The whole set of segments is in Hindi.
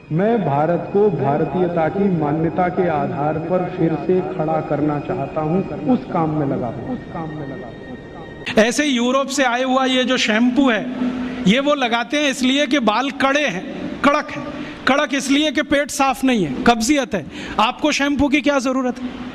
मैं भारत को भारतीयता की मान्यता के आधार पर फिर से खड़ा करना चाहता हूं, उस काम में लगा हूं। ऐसे यूरोप से आया हुआ ये जो शैम्पू है, ये वो लगाते हैं इसलिए कि बाल कड़े हैं, कड़क है। कड़क इसलिए कि पेट साफ नहीं है, कब्जियत है। आपको शैम्पू की क्या जरूरत है?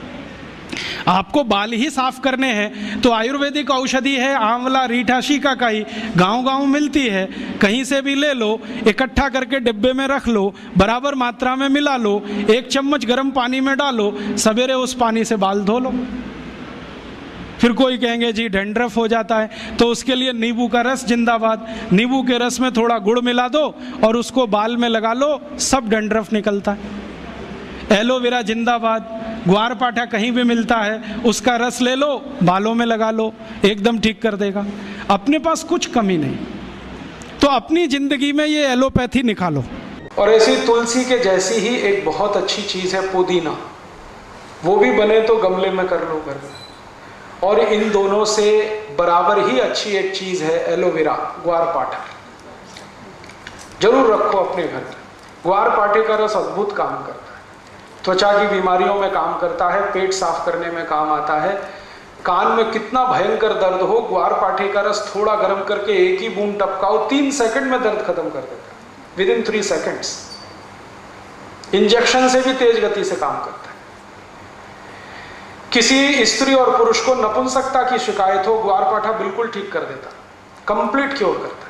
आपको बाल ही साफ करने हैं तो आयुर्वेदिक औषधि है आंवला, रीठा, शिकाकाई, गांव-गांव मिलती है, कहीं से भी ले लो, इकट्ठा करके डिब्बे में रख लो, बराबर मात्रा में मिला लो, 1 चम्मच गर्म पानी में डालो, सवेरे उस पानी से बाल धो लो। फिर कोई कहेंगे जी डैंड्रफ हो जाता है, तो उसके लिए नींबू का रस जिंदाबाद। नींबू के रस में थोड़ा गुड़ मिला दो और उसको बाल में लगा लो, सब डैंड्रफ निकलता है। एलोवेरा जिंदाबाद। ग्वारपाठा कहीं भी मिलता है, उसका रस ले लो, बालों में लगा लो, एकदम ठीक कर देगा। अपने पास कुछ कमी नहीं, तो अपनी जिंदगी में ये एलोपैथी निकालो। और ऐसी तुलसी के जैसी ही एक बहुत अच्छी चीज है पुदीना, वो भी बने तो गमले में कर लो घर में। और इन दोनों से बराबर ही अच्छी एक चीज है एलोवेरा, ग्वारपाठा। जरूर रखो अपने घर में। ग्वारपाठे का रस अद्भुत काम करता है, त्वचा की बीमारियों में काम करता है, पेट साफ करने में काम आता है। कान में कितना भयंकर दर्द हो, ग्वारपाठे का रस थोड़ा गर्म करके एक ही बूंद टपकाओ, 3 सेकंड में दर्द खत्म कर देता है, विद इन 3 सेकंड्स। इंजेक्शन से भी तेज गति से काम करता है। किसी स्त्री और पुरुष को नपुंसकता की शिकायत हो, ग्वारपाठा बिल्कुल ठीक कर देता, कंप्लीट क्योर करता है।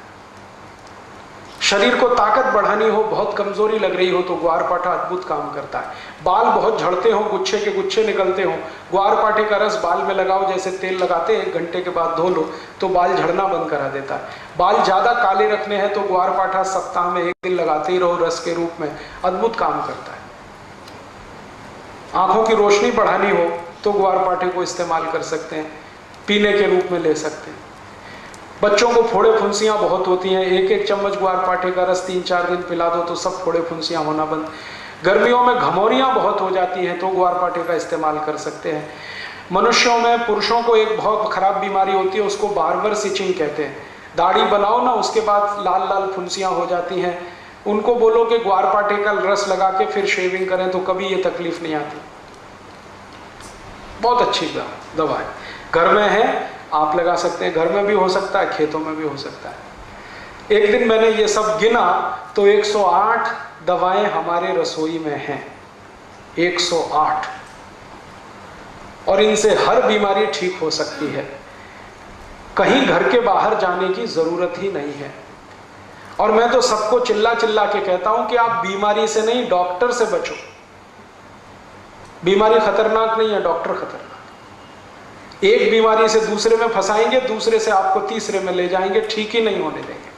शरीर को ताकत बढ़ानी हो, बहुत कमजोरी लग रही हो, तो ग्वारपाठा अद्भुत काम करता है। बाल बहुत झड़ते हो, गुच्छे के गुच्छे निकलते हो, ग्वारपाठे का रस बाल में लगाओ, जैसे तेल लगाते हैं, 1 घंटे के बाद धो लो तो बाल झड़ना बंद करा देता है। बाल ज्यादा काले रखने हैं तो ग्वारपाठा सप्ताह में 1 दिन लगाते ही रहो, रस के रूप में, अद्भुत काम करता है। आंखों की रोशनी बढ़ानी हो तो ग्वारपाठे को इस्तेमाल कर सकते हैं, पीने के रूप में ले सकते हैं। बच्चों को फोड़े फुंसियां बहुत होती हैं, 1-1 चम्मच ग्वारपाठे का रस 3-4 दिन पिला दो तो सब फोड़े फुंसियां होना बंद। गर्मियों में घमौरियां बहुत हो जाती हैं तो ग्वारपाठे का इस्तेमाल कर सकते हैं। मनुष्यों में, पुरुषों को एक बहुत खराब बीमारी होती है, उसको बार्बर सिचिंग कहते हैं। दाढ़ी बनाओ ना, उसके बाद लाल लाल फुंसियां हो जाती हैं, उनको बोलो कि ग्वारपाठे का रस लगा के फिर शेविंग करें तो कभी ये तकलीफ नहीं आती। बहुत अच्छी दवा है, घर में है, आप लगा सकते हैं। घर में भी हो सकता है, खेतों में भी हो सकता है। एक दिन मैंने ये सब गिना तो 108 दवाएं हमारे रसोई में हैं, 108। और इनसे हर बीमारी ठीक हो सकती है, कहीं घर के बाहर जाने की जरूरत ही नहीं है। और मैं तो सबको चिल्ला चिल्ला के कहता हूं कि आप बीमारी से नहीं, डॉक्टर से बचो। बीमारी खतरनाक नहीं है, डॉक्टर खतरनाक। एक बीमारी से दूसरे में फंसाएंगे, दूसरे से आपको तीसरे में ले जाएंगे, ठीक ही नहीं होने देंगे।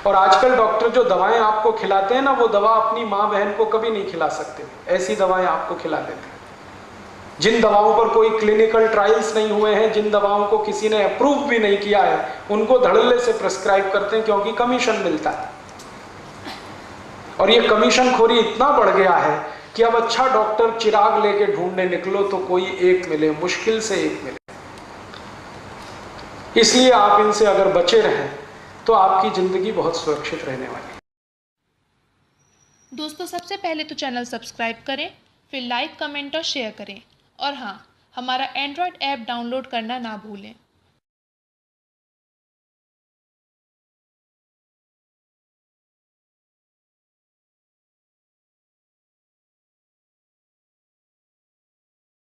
और आजकल डॉक्टर जो दवाएं आपको खिलाते हैं ना, वो दवा अपनी माँ बहन को कभी नहीं खिला सकते, ऐसी दवाएं आपको खिला देते हैं। जिन दवाओं पर कोई क्लिनिकल ट्रायल्स नहीं हुए हैं, जिन दवाओं को किसी ने अप्रूव भी नहीं किया है, उनको धड़ल्ले से प्रेस्क्राइब करते हैं, क्योंकि कमीशन मिलता है। और ये कमीशन खोरी इतना बढ़ गया है कि अब अच्छा डॉक्टर चिराग लेके ढूंढने निकलो तो कोई एक मिले, मुश्किल से एक मिले। इसलिए आप इनसे अगर बचे रहें तो आपकी जिंदगी बहुत सुरक्षित रहने वाली है। दोस्तों, सबसे पहले तो चैनल सब्सक्राइब करें, फिर लाइक, कमेंट और शेयर करें। और हाँ, हमारा एंड्रॉयड ऐप डाउनलोड करना ना भूलें।